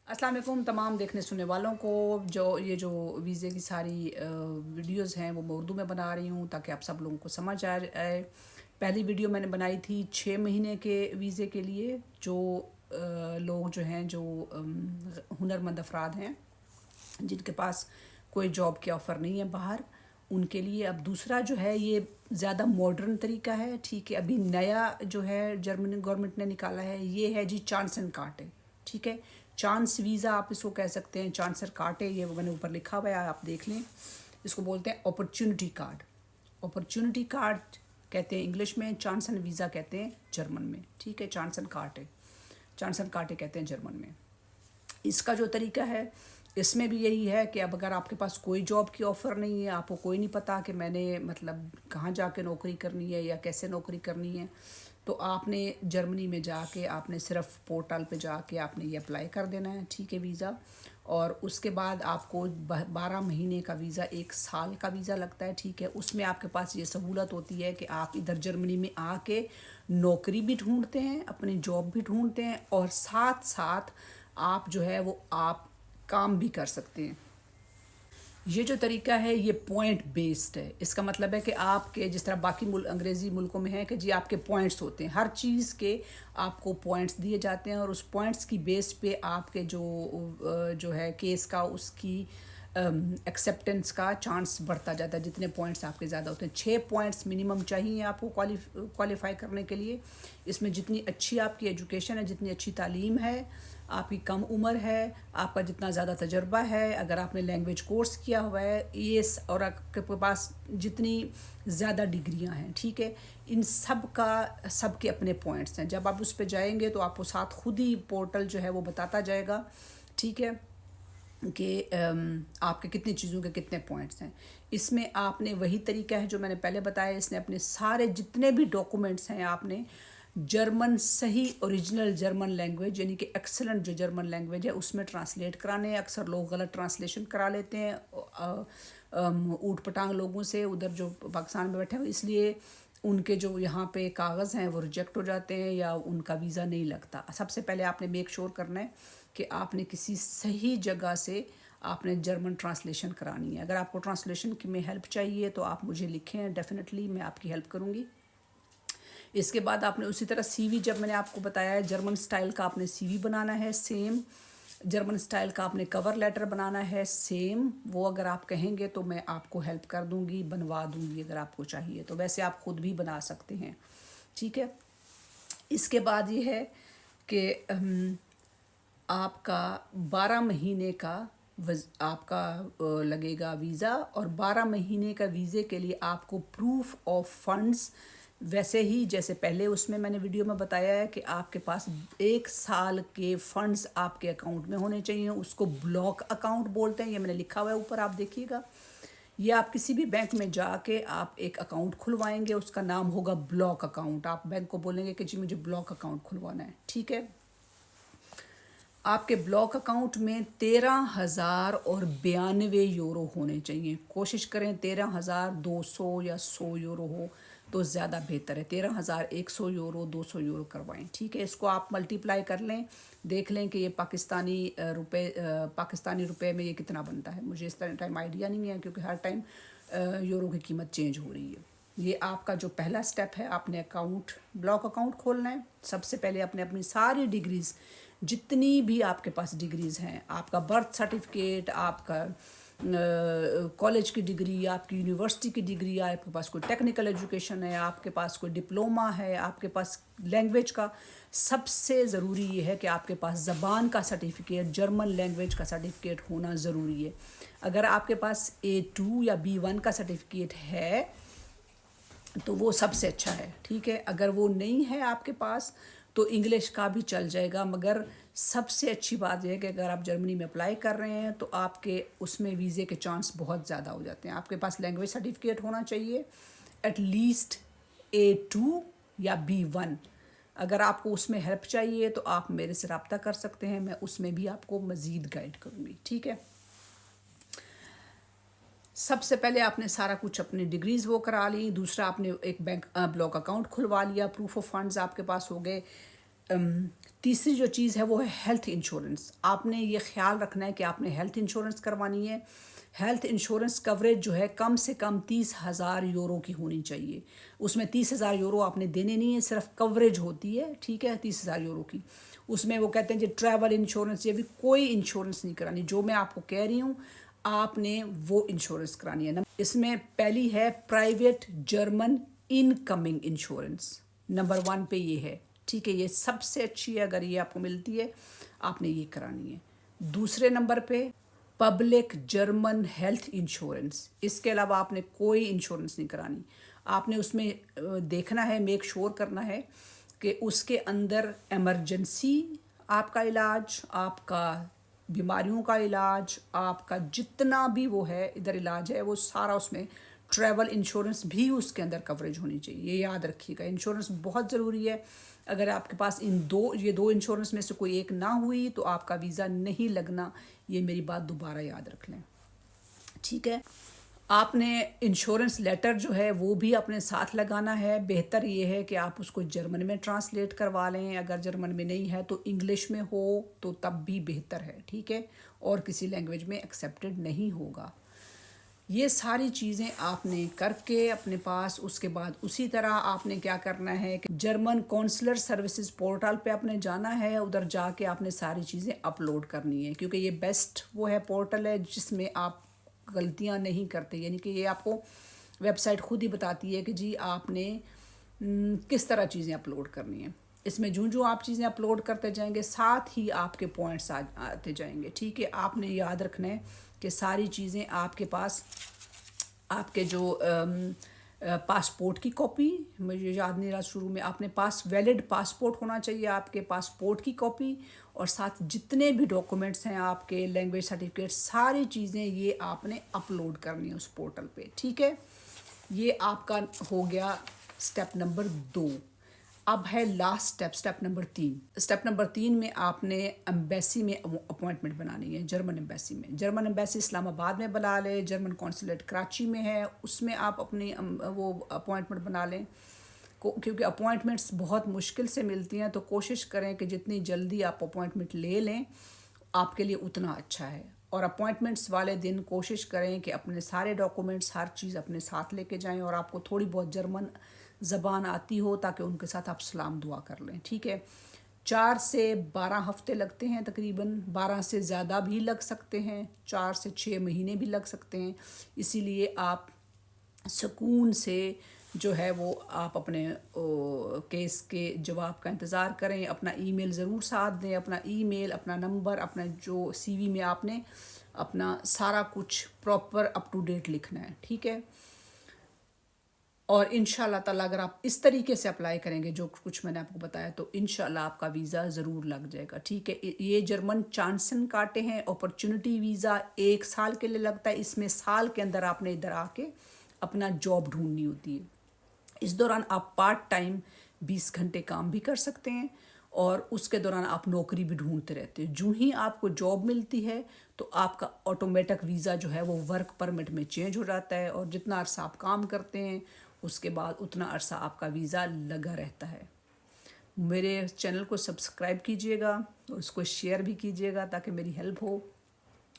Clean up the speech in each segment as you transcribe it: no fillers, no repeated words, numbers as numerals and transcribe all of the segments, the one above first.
अस्सलाम वालेकुम तमाम देखने सुनने वालों को। जो वीज़े की सारी वीडियोस हैं वो मैं उर्दू में बना रही हूँ ताकि आप सब लोगों को समझ आ जाए। पहली वीडियो मैंने बनाई थी 6 महीने के वीज़े के लिए, जो लोग जो हैं जो हुनरमंद अफराद हैं जिनके पास कोई जॉब के ऑफ़र नहीं है बाहर, उनके लिए। अब दूसरा जो है ये ज़्यादा मॉडर्न तरीका है, ठीक है। अभी नया जो है जर्मनी गवर्नमेंट ने निकाला है ये है जी चांसन कार्टे, ठीक है। चांस वीज़ा आप इसको कह सकते हैं, चांसर कार्टे, ये मैंने ऊपर लिखा हुआ है, आप देख लें। इसको बोलते हैं अपॉर्चुनिटी कार्ड। अपॉर्चुनिटी कार्ड कहते हैं इंग्लिश में, चांसन वीज़ा कहते हैं जर्मन में, ठीक है। चांसन कार्टे, चांसन कार्टे कहते हैं जर्मन में। इसका जो तरीका है इसमें भी यही है कि अब अगर आपके पास कोई जॉब की ऑफ़र नहीं है, आपको कोई नहीं पता कि मैंने मतलब कहाँ जाके नौकरी करनी है या कैसे नौकरी करनी है, तो आपने जर्मनी में जाके आपने सिर्फ पोर्टल पे जाके आपने ये अप्लाई कर देना है, ठीक है, वीज़ा। और उसके बाद आपको 12 महीने का वीज़ा, 1 साल का वीज़ा लगता है, ठीक है। उसमें आपके पास ये सहूलत होती है कि आप इधर जर्मनी में आके नौकरी भी ढूंढते हैं, अपनी जॉब भी ढूंढते हैं, और साथ साथ आप जो है वो आप काम भी कर सकते हैं। ये जो तरीका है ये पॉइंट बेस्ड है। इसका मतलब है कि आपके जिस तरह बाकी अंग्रेज़ी मुल्कों में है कि जी आपके पॉइंट्स होते हैं, हर चीज़ के आपको पॉइंट्स दिए जाते हैं, और उस पॉइंट्स की बेस पे आपके जो है केस का उसकी एक्सेप्टेंस का चांस बढ़ता जाता है जितने पॉइंट्स आपके ज़्यादा होते हैं। 6 पॉइंट्स मिनिमम चाहिए आपको क्वालिफाई करने के लिए। इसमें जितनी अच्छी आपकी एजुकेशन है, जितनी अच्छी तालीम है, आपकी कम उम्र है, आपका जितना ज़्यादा तजर्बा है, अगर आपने लैंग्वेज कोर्स किया हुआ है, ये और आपके पास जितनी ज़्यादा डिग्रियां हैं, ठीक है, इन सब के अपने पॉइंट्स हैं। जब आप उस पर जाएंगे तो आपको साथ खुद ही पोर्टल जो है वो बताता जाएगा, ठीक है, कि आपके कितनी चीज़ों के कितने पॉइंट्स हैं। इसमें आपने वही तरीका है जो मैंने पहले बताया, इसने अपने सारे जितने भी डॉक्यूमेंट्स हैं आपने जर्मन, सही ओरिजिनल जर्मन लैंग्वेज यानी कि एक्सेलेंट जो जर्मन लैंग्वेज है उसमें ट्रांसलेट कराने हैं। अक्सर लोग गलत ट्रांसलेशन करा लेते हैं ऊट पटांग लोगों से उधर जो पाकिस्तान में बैठे हुए, इसलिए उनके जो यहाँ पे कागज़ हैं वो रिजेक्ट हो जाते हैं या उनका वीज़ा नहीं लगता। सबसे पहले आपने मेक श्योर करना है कि आपने किसी सही जगह से आपने जर्मन ट्रांसलेशन करानी है। अगर आपको ट्रांसलेशन की में हेल्प चाहिए तो आप मुझे लिखें, डेफिनेटली मैं आपकी हेल्प करूँगी। इसके बाद आपने उसी तरह सीवी, जब मैंने आपको बताया है जर्मन स्टाइल का आपने सीवी बनाना है, सेम जर्मन स्टाइल का आपने कवर लेटर बनाना है, सेम। वो अगर आप कहेंगे तो मैं आपको हेल्प कर दूंगी, बनवा दूंगी अगर आपको चाहिए तो। वैसे आप खुद भी बना सकते हैं, ठीक है। इसके बाद ये है कि आपका 12 महीने का आपका लगेगा वीज़ा, और 12 महीने का वीज़े के लिए आपको प्रूफ ऑफ फंड्स, वैसे ही जैसे पहले उसमें मैंने वीडियो में बताया है कि आपके पास 1 साल के फंड्स आपके अकाउंट में होने चाहिए। उसको ब्लॉक अकाउंट बोलते हैं, ये मैंने लिखा हुआ है ऊपर, आप देखिएगा। ये आप किसी भी बैंक में जाके आप एक अकाउंट खुलवाएंगे, उसका नाम होगा ब्लॉक अकाउंट। आप बैंक को बोलेंगे कि जी मुझे ब्लॉक अकाउंट खुलवाना है, ठीक है। आपके ब्लॉक अकाउंट में 13,092 यूरो होने चाहिए। कोशिश करें 13,200 या 100 यूरो हो तो ज़्यादा बेहतर है। 13,100 यूरो, 200 यूरो करवाएं, ठीक है। इसको आप मल्टीप्लाई कर लें, देख लें कि ये पाकिस्तानी रुपए में ये कितना बनता है। मुझे इस टाइम आइडिया नहीं है क्योंकि हर टाइम यूरो की कीमत चेंज हो रही है। ये आपका जो पहला स्टेप है, आपने ब्लॉक अकाउंट खोलना है। सबसे पहले आपने अपनी सारी डिग्रीज़, जितनी भी आपके पास डिग्रीज़ हैं, आपका बर्थ सर्टिफिकेट, आपका कॉलेज की डिग्री, आपकी यूनिवर्सिटी की डिग्री, आपके पास कोई टेक्निकल एजुकेशन है, आपके पास कोई डिप्लोमा है, आपके पास लैंग्वेज का, सबसे ज़रूरी ये है कि आपके पास ज़बान का सर्टिफिकेट, जर्मन लैंग्वेज का सर्टिफिकेट होना ज़रूरी है। अगर आपके पास A2 या B1 का सर्टिफिकेट है तो वो सबसे अच्छा है, ठीक है। अगर वो नहीं है आपके पास तो इंग्लिश का भी चल जाएगा, मगर सबसे अच्छी बात यह है कि अगर आप जर्मनी में अप्लाई कर रहे हैं तो आपके उसमें वीज़े के चांस बहुत ज़्यादा हो जाते हैं। आपके पास लैंग्वेज सर्टिफिकेट होना चाहिए एटलीस्ट A2 या B1। अगर आपको उसमें हेल्प चाहिए तो आप मेरे से रब्ता कर सकते हैं, मैं उसमें भी आपको मज़ीद गाइड करूँगी, ठीक है। सबसे पहले आपने सारा कुछ अपनी डिग्रीज़ वो करा ली। दूसरा, आपने एक बैंक ब्लॉक अकाउंट खुलवा लिया, प्रूफ ऑफ फंड्स आपके पास हो गए। تیسری جو چیز ہے وہ ہے ہیلتھ انشورنس. آپ نے یہ خیال رکھنا ہے کہ آپ نے ہیلتھ انشورنس کروانی ہے. ہیلتھ انشورنس کوریج جو ہے کم سے کم 30,000 یورو کی ہونی چاہیے. اس میں 30,000 یورو آپ نے دینے نہیں ہے, صرف کوریج ہوتی ہے, ٹھیک ہے, 30,000 یورو کی. اس میں وہ کہتے ہیں جو ٹریول انشورنس, یہ بھی کوئی انشورنس نہیں کرانی. جو میں آپ کو کہہ رہی ہوں آپ نے وہ انشورنس کرانی ہے. اس میں پہلی ہے private German incoming insurance, number 1 پہ یہ ہے, ٹھیک ہے. یہ سب سے اچھی ہے, اگر یہ آپ کو ملتی ہے آپ نے یہ کرانی ہے. دوسرے نمبر پہ پبلک جرمن ہیلتھ انشورنس. اس کے علاوہ آپ نے کوئی انشورنس نہیں کرانی. آپ نے اس میں دیکھنا ہے, میک شور کرنا ہے کہ اس کے اندر ایمرجنسی آپ کا علاج, آپ کا بیماریوں کا علاج, آپ کا جتنا بھی وہ ہے ادھر علاج ہے وہ سارا اس میں, ٹریول انشورنس بھی اس کے اندر کوریج ہونی چاہیے. یہ یاد رکھیے گا, انشورنس بہت ضروری ہے. اگر آپ کے پاس یہ دو انشورنس میں سے کوئی ایک نہ ہوئی تو آپ کا ویزا نہیں لگنا. یہ میری بات دوبارہ یاد رکھ لیں, ٹھیک ہے. آپ نے انشورنس لیٹر جو ہے وہ بھی اپنے ساتھ لگانا ہے. بہتر یہ ہے کہ آپ اس کو جرمن میں ٹرانسلیٹ کروا لیں. اگر جرمن میں نہیں ہے تو انگلش میں ہو تو تب بھی بہتر ہے, ٹھیک ہے, اور کسی لینگویج میں ایکسیپٹڈ نہیں ہوگا. یہ ساری چیزیں آپ نے کر کے اپنے پاس, اس کے بعد اسی طرح آپ نے کیا کرنا ہے کہ جرمن کونسلر سروسز پورٹل پہ آپ نے جانا ہے. ادھر جا کے آپ نے ساری چیزیں اپلوڈ کرنی ہے, کیونکہ یہ بیسٹ وہ ہے پورٹل ہے جس میں آپ غلطیاں نہیں کرتے. یعنی کہ یہ آپ کو ویب سائٹ خود ہی بتاتی ہے کہ جی آپ نے کس طرح چیزیں اپلوڈ کرنی ہیں. اس میں جو آپ چیزیں اپلوڈ کرتے جائیں گے ساتھ ہی آپ کے پوائنٹس آتے جائیں گے, ٹھیک ہے. آپ نے یاد رکھنا ہے کہ ساری چیزیں آپ کے پاس, آپ کے جو پاسپورٹ کی کاپی, مجھے یاد نہیں رہا شروع میں, آپ نے ویلڈ پاسپورٹ ہونا چاہیے آپ کے پاسپورٹ کی کاپی, اور ساتھ جتنے بھی ڈاکومنٹس ہیں آپ کے, لینگویج سرٹیفکیٹ, ساری چیزیں یہ آپ نے اپلوڈ کرنی ہے اس پورٹل پہ, ٹھیک ہے. یہ آپ کا ہو گیا سٹیپ نمبر 2. اب ہے last step number 3. Step number 3 میں آپ نے ایمبیسی میں اپوائنٹمنٹ بنانی ہے, جرمن ایمبیسی میں. جرمن ایمبیسی اسلام آباد میں بنا لیں, جرمن کونسولیٹ کراچی میں ہے, اس میں آپ اپنی وہ اپوائنٹمنٹ بنا لیں. کیونکہ اپوائنٹمنٹس بہت مشکل سے ملتی ہیں, تو کوشش کریں کہ جتنی جلدی آپ اپوائنٹمنٹ لے لیں آپ کے لیے اتنا اچھا ہے. اور اپوائنٹمنٹس والے دن کوشش کریں کہ اپنے سارے ڈاکومنٹس, ہر چیز اپنے ساتھ لے کے جائیں, اور آپ کو تھوڑی بہت جرمن زبان آتی ہو تاکہ ان کے ساتھ آپ سلام دعا کر لیں, ٹھیک ہے. 4 سے 12 ہفتے لگتے ہیں تقریباً, 12 سے زیادہ بھی لگ سکتے ہیں, 4 سے 6 مہینے بھی لگ سکتے ہیں. اسی لیے آپ سکون سے جو ہے وہ آپ اپنے کیس کے جواب کا انتظار کریں. اپنا ای میل ضرور ساتھ دیں, اپنا ای میل, اپنا نمبر, اپنا جو سی وی میں آپ نے اپنا سارا کچھ پراپر اپ ٹو ڈیٹ لکھنا ہے, ٹھیک ہے. اور انشاءاللہ تعالیٰ اگر آپ اس طریقے سے اپلائی کریں گے جو کچھ میں نے آپ کو بتایا تو انشاءاللہ آپ کا ویزا ضرور لگ جائے گا, ٹھیک ہے. یہ جرمن چانسن کاٹے ہیں, اپرچونٹی ویزا 1 سال کے لیے لگتا ہے. اس میں سال کے اندر آپ نے ادھر آ کے اپنا جاب ڈھونڈنی ہوتی ہے. اس دوران آپ پارٹ ٹائم 20 گھنٹے کام بھی کر سکتے ہیں, اور اس کے دوران آپ نوکری بھی ڈھونڈتے رہتے ہیں. جو ہی آپ کو جاب ملتی ہے تو آپ کا آٹومیٹک ویزا جو ہے وہ ورک پرمٹ میں چینج ہو جاتا ہے, اور جتنا عرصہ آپ کام کرتے ہیں اس کے بعد اتنا عرصہ آپ کا ویزا لگا رہتا ہے. میرے چینل کو سبسکرائب کیجیے گا اور اس کو شیئر بھی کیجیے گا تاکہ میری ہیلپ ہو,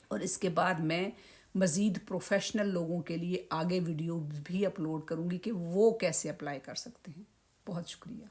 اور اس کے بعد میں مزید پروفیشنل لوگوں کے لیے آگے ویڈیو بھی اپلوڈ کروں گی کہ وہ کیسے اپلائی کر سکتے ہیں. بہت شکریہ.